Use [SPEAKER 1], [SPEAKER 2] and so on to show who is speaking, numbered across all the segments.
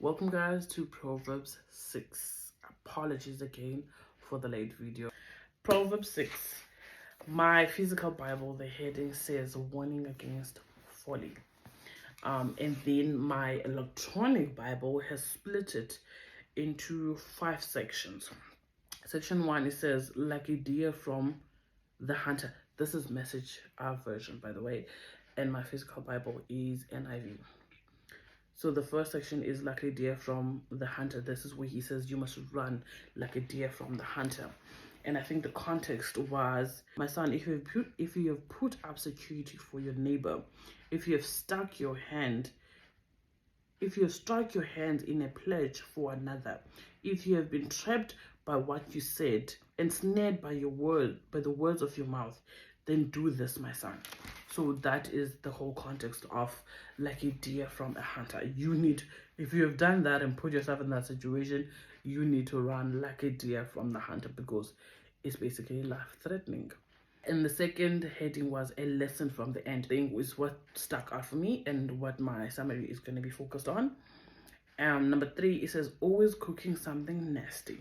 [SPEAKER 1] Welcome guys to Proverbs 6. Apologies again for the late video. Proverbs 6. My physical Bible, the heading says warning against folly. And then my electronic Bible has split it into 5 sections. Section 1, it says, like a deer from the hunter. This is message version, by the way, and my physical Bible is NIV. So the first section is like a deer from the hunter. This is where he says you must run like a deer from the hunter. And I think the context was, my son, if you have put up security for your neighbor, if you have struck your hand in a pledge for another, if you have been trapped by what you said and snared by the words of your mouth, then do this, my son. So that is the whole context of like a deer from a hunter. If you have done that and put yourself in that situation, you need to run like a deer from the hunter because it's basically life-threatening. And the second heading was a lesson from the end. Thing was what stuck out for me and what my summary is going to be focused on. Number 3, it says always cooking something nasty.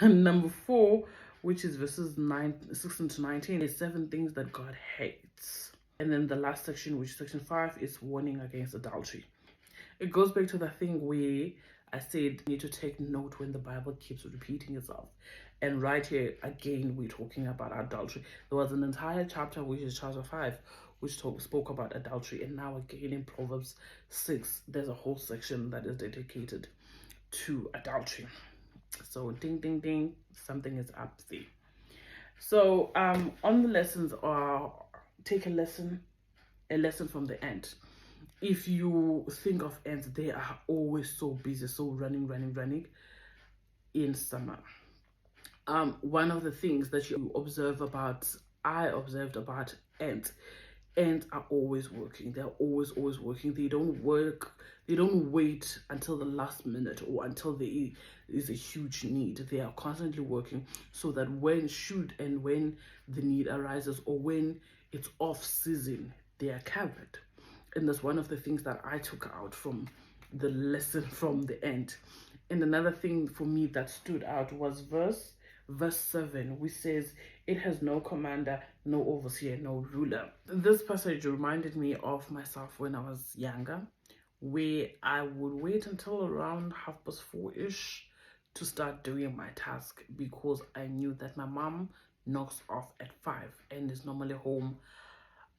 [SPEAKER 1] Number 4, which is verses 16 to 19, is 7 things that God hates. And then the last section, which is section 5, is warning against adultery. It goes back to the thing where I said you need to take note when the Bible keeps repeating itself. And right here, again, we're talking about adultery. There was an entire chapter, which is chapter 5, which spoke about adultery. And now again in Proverbs 6, there's a whole section that is dedicated to adultery. So ding, ding, ding, something is up there. So on the lessons are, take a lesson from the ant. If you think of ants, they are always so busy, so running in summer. One of the things that I observed about ants are always working. They're always working. They don't wait until the last minute or until there is a huge need. They are constantly working so that when the need arises or when it's off season, they are covered. And that's one of the things that I took out from the lesson from the end. And another thing for me that stood out was verse 7, which says, it has no commander, no overseer, no ruler. This passage reminded me of myself when I was younger, where I would wait until around 4:30-ish to start doing my task because I knew that my mom knocks off at 5 and is normally home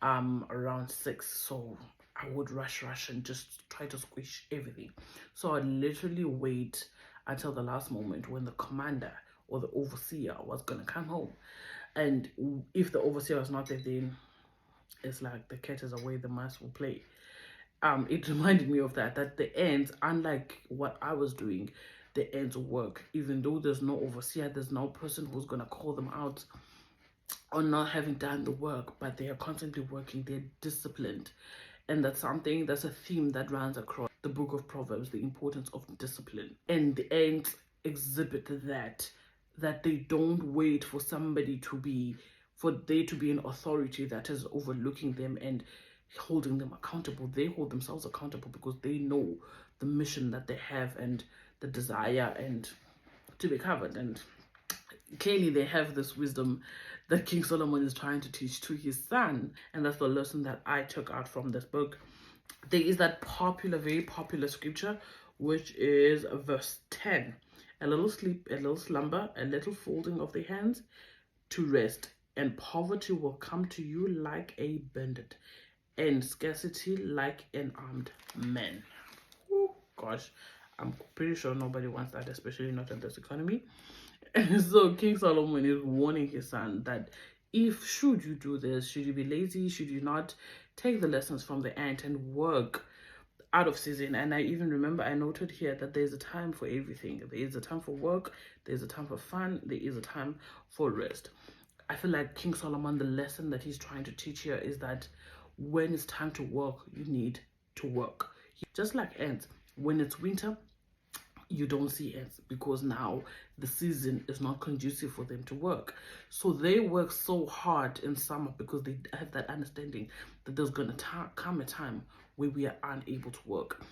[SPEAKER 1] around 6. So I would rush and just try to squish everything. So I'd literally wait until the last moment when the commander or the overseer was gonna come home. And if the overseer was not there, then it's like the cat is away, the mouse will play. It reminded me of that the ends, unlike what I was doing, the ends work. Even though there's no overseer, there's no person who's gonna call them out on not having done the work, but they are constantly working, they're disciplined. And that's a theme that runs across the book of Proverbs, the importance of discipline. And the ends exhibit that they don't wait for somebody to be an authority that is overlooking them and holding them accountable. They hold themselves accountable because they know the mission that they have and the desire and to be covered. And clearly they have this wisdom that King Solomon is trying to teach to his son. And that's the lesson that I took out from this book. There is that very popular scripture, which is verse 10. A little sleep, a little slumber, a little folding of the hands to rest, and poverty will come to you like a bandit, and scarcity like an armed man. Oh, gosh, I'm pretty sure nobody wants that, especially not in this economy. And so King Solomon is warning his son that should you do this, should you be lazy, should you not take the lessons from the ant and work out of season. And I even remember I noted here that there's a time for everything. There is a time for work, there's a time for fun, there is a time for rest. I feel like King Solomon, the lesson that he's trying to teach here is that when it's time to work, you need to work. Just like ants, when it's winter, you don't see ants because now the season is not conducive for them to work. So they work so hard in summer because they have that understanding that there's going to come a time where we are unable to work.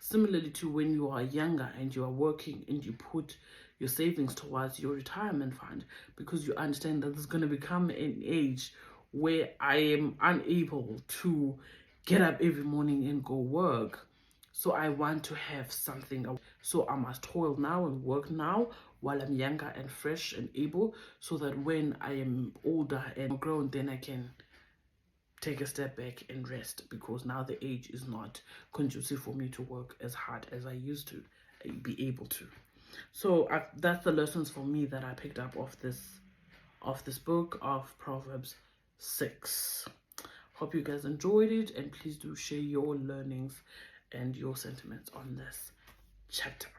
[SPEAKER 1] Similarly to when you are younger and you are working and you put your savings towards your retirement fund, because you understand that there's going to become an age where I am unable to get up every morning and go work. So I want to have something. So I must toil now and work now while I'm younger and fresh and able, so that when I am older and grown, then I can take a step back and rest, because now the age is not conducive for me to work as hard as I used to be able to. So that's the lessons for me that I picked up of this book of Proverbs 6. Hope you guys enjoyed it, and please do share your learnings and your sentiments on this chapter.